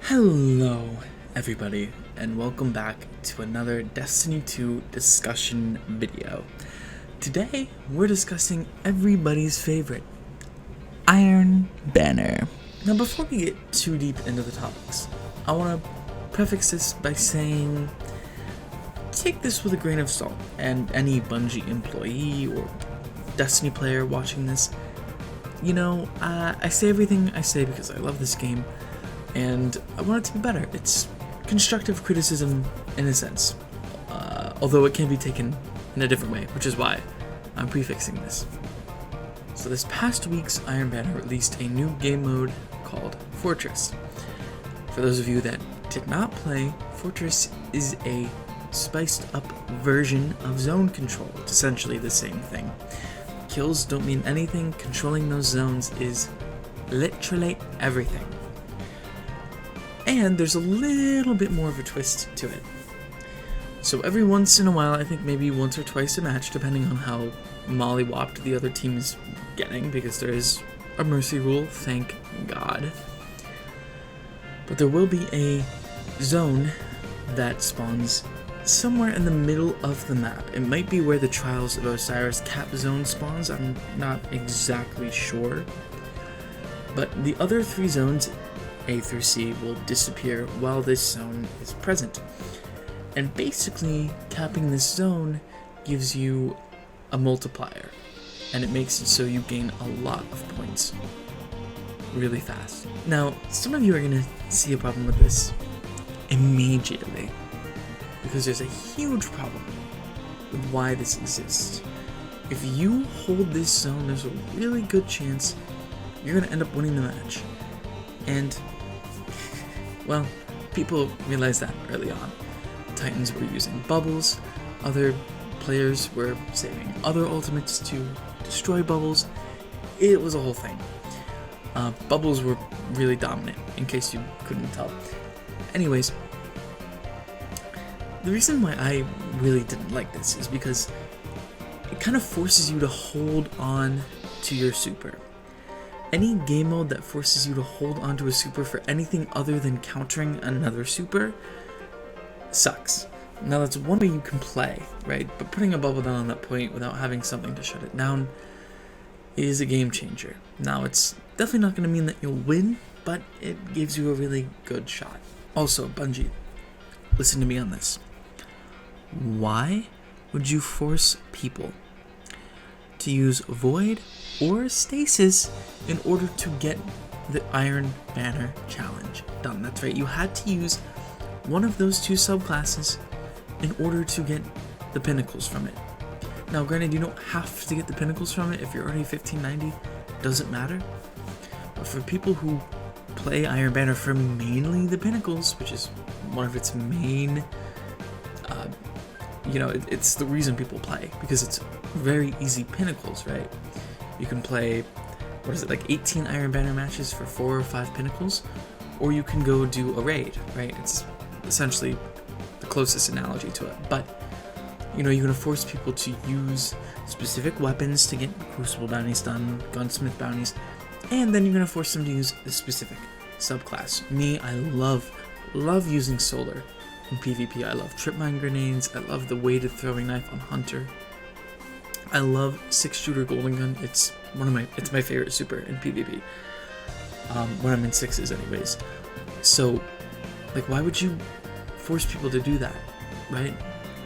Hello, everybody, and welcome back to another Destiny 2 discussion video. Today, we're discussing everybody's favorite, Iron Banner. Now, before we get too deep into the topics, I want to prefix this by saying, take this with a grain of salt, and any Bungie employee or Destiny player watching this, I say everything I say because I love this game, and I want it to be better. It's constructive criticism in a sense, although it can be taken in a different way, which is why I'm prefixing this. So this past week's Iron Banner released a new game mode called Fortress. For those of you that did not play, Fortress is a spiced up version of zone control. It's essentially the same thing. Kills don't mean anything, controlling those zones is literally everything. And there's a little bit more of a twist to it. So every once in a while, I think maybe once or twice a match, depending on how mollywopped the other team is getting, because there is a mercy rule, thank God. But there will be a zone that spawns somewhere in the middle of the map. It might be where the Trials of Osiris cap zone spawns, I'm not exactly sure. But the other three zones, A through C, will disappear while this zone is present. And basically, capping this zone gives you a multiplier, and it makes it so you gain a lot of points really fast. Now, some of you are going to see a problem with this immediately, because there's a huge problem with why this exists. If you hold this zone, there's a really good chance you're going to end up winning the match. And, well, people realized that early on. Titans were using bubbles, other players were saving other ultimates to destroy bubbles. It was a whole thing. Bubbles were really dominant, in case you couldn't tell. Anyways, the reason why I really didn't like this is because it kind of forces you to hold on to your super. Any game mode that forces you to hold onto a super for anything other than countering another super sucks. Now that's one way you can play, right? But putting a bubble down on that point without having something to shut it down is a game changer. Now it's definitely not going to mean that you'll win, but it gives you a really good shot. Also, Bungie, listen to me on this. Why would you force people to use Void or Stasis in order to get the Iron Banner challenge done? That's right, you had to use one of those two subclasses in order to get the pinnacles from it. Now granted, you don't have to get the pinnacles from it if you're already 1590, doesn't matter. But for people who play Iron Banner for mainly the pinnacles, which is one of its main, it's the reason people play, because it's very easy pinnacles, right? You can play, 18 Iron Banner matches for 4 or 5 pinnacles, or you can go do a raid, right? It's essentially the closest analogy to it. But you're going to force people to use specific weapons to get Crucible bounties done, Gunsmith bounties, and then you're going to force them to use a specific subclass. Me, I love using Solar in PvP. I love Trip Mine Grenades. I love the weighted throwing knife on Hunter. I love 6-shooter Golden Gun. It's my favorite super in PvP. When I'm in 6s anyways. So, why would you force people to do that, right?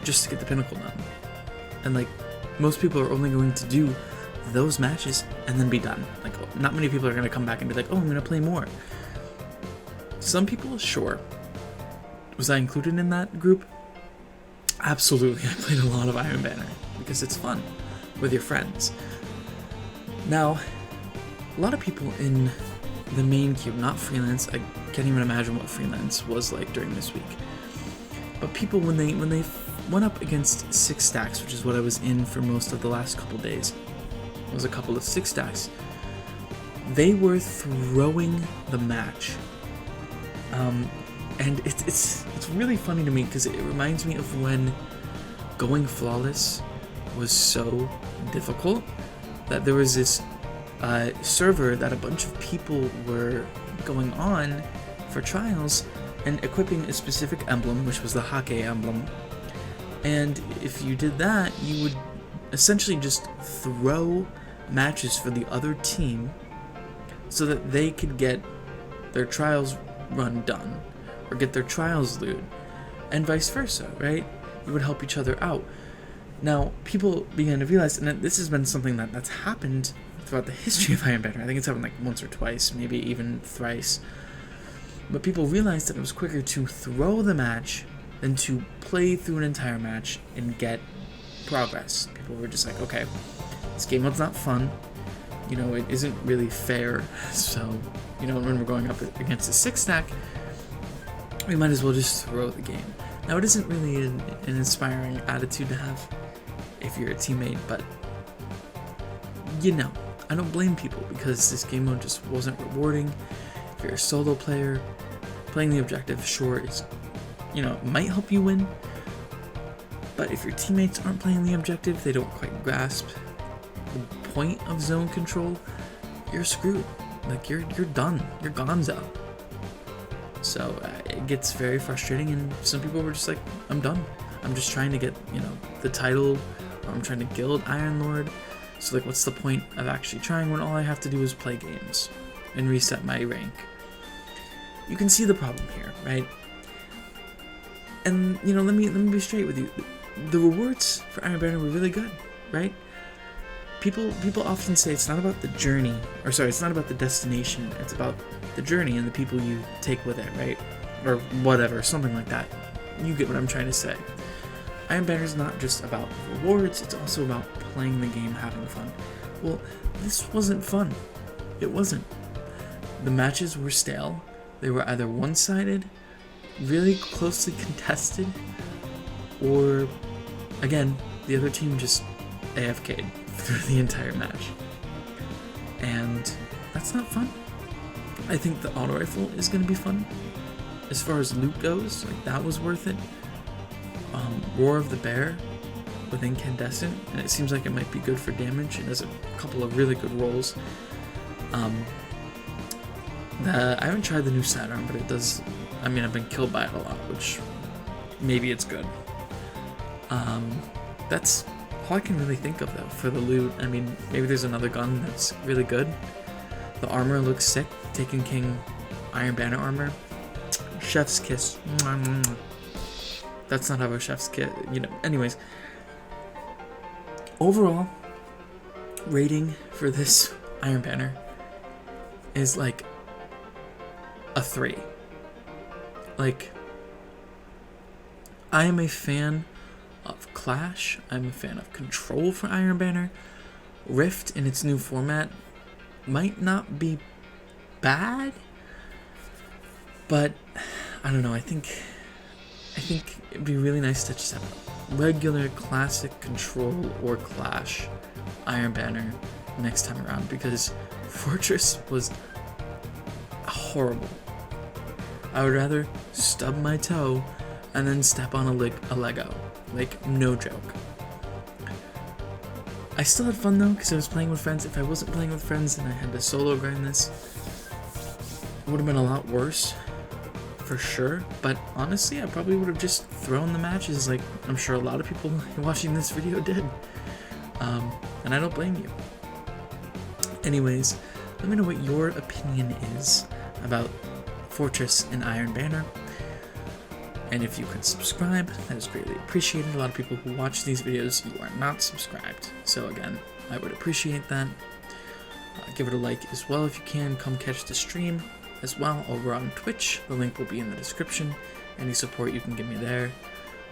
Just to get the pinnacle done. And most people are only going to do those matches and then be done. Not many people are going to come back and be like, oh, I'm going to play more. Some people, sure. Was I included in that group? Absolutely. I played a lot of Iron Banner because it's fun with your friends. Now, a lot of people in the main queue, not freelance, I can't even imagine what freelance was like during this week. But people, when they went up against 6 stacks, which is what I was in for most of the last couple days, it was a couple of 6 stacks, they were throwing the match. And it's really funny to me because it reminds me of when going flawless was so difficult that there was this server that a bunch of people were going on for trials and equipping a specific emblem, which was the Hake emblem. And if you did that, you would essentially just throw matches for the other team so that they could get their trials run done or get their trials loot, and vice versa, right? You would help each other out. Now, people began to realize, and this has been something that's happened throughout the history of Iron Banner. I think it's happened like once or twice, maybe even thrice. But people realized that it was quicker to throw the match than to play through an entire match and get progress. People were just like, okay, this game mode's not fun. You know, it isn't really fair. So, you know, when we're going up against a 6-stack, we might as well just throw the game. Now, it isn't really an inspiring attitude to have if you're a teammate, but, you know, I don't blame people because this game mode just wasn't rewarding. If you're a solo player, playing the objective, sure, it's, you know, might help you win, but if your teammates aren't playing the objective, they don't quite grasp the point of zone control, you're screwed. Like, you're done. You're gonzo. So it gets very frustrating, and some people were just like, I'm done. I'm just trying to get, you know, the title, or I'm trying to guild Iron Lord. So, like, what's the point of actually trying when all I have to do is play games and reset my rank? You can see the problem here, right? And, you know, let me be straight with you. The rewards for Iron Banner were really good, right? People often say it's not about the journey, or sorry, it's not about the destination, it's about the journey and the people you take with it, right? Or whatever, something like that. You get what I'm trying to say. Iron Banner is not just about rewards, it's also about playing the game, having fun. Well, this wasn't fun. It wasn't. The matches were stale. They were either one-sided, really closely contested, or, again, the other team just AFK'd through the entire match. And that's not fun. I think the auto rifle is going to be fun. As far as loot goes, like, that was worth it. Roar of the Bear with Incandescent, and it seems like it might be good for damage. It has a couple of really good rolls. I haven't tried the new sidearm, but it does, I mean, I've been killed by it a lot, which maybe it's good. That's all I can really think of, though, for the loot. I mean, maybe there's another gun that's really good. The armor looks sick. Taken King Iron Banner armor. Chef's kiss. That's not how a chef's kiss, you know. Anyways, overall rating for this Iron Banner is like a 3. Like, I am a fan of Clash. I'm a fan of Control for Iron Banner. Rift in its new format might not be bad, but I don't know. I think it'd be really nice to just have regular classic Control or Clash Iron Banner next time around, because Fortress was horrible. I would rather stub my toe and then step on a Lego. Like, no joke. I still had fun though, because I was playing with friends. If I wasn't playing with friends and I had to solo grind this, it would have been a lot worse, for sure. But honestly, I probably would have just thrown the matches, like I'm sure a lot of people watching this video did. And I don't blame you. Anyways, let me know what your opinion is about Fortress and Iron Banner. And if you could subscribe, that is greatly appreciated. A lot of people who watch these videos, you are not subscribed. So again, I would appreciate that. Give it a like as well if you can. Come catch the stream as well over on Twitch. The link will be in the description. Any support you can give me there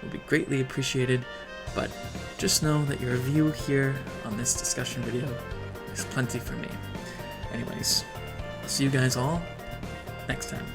will be greatly appreciated. But just know that your review here on this discussion video is plenty for me. Anyways, see you guys all next time.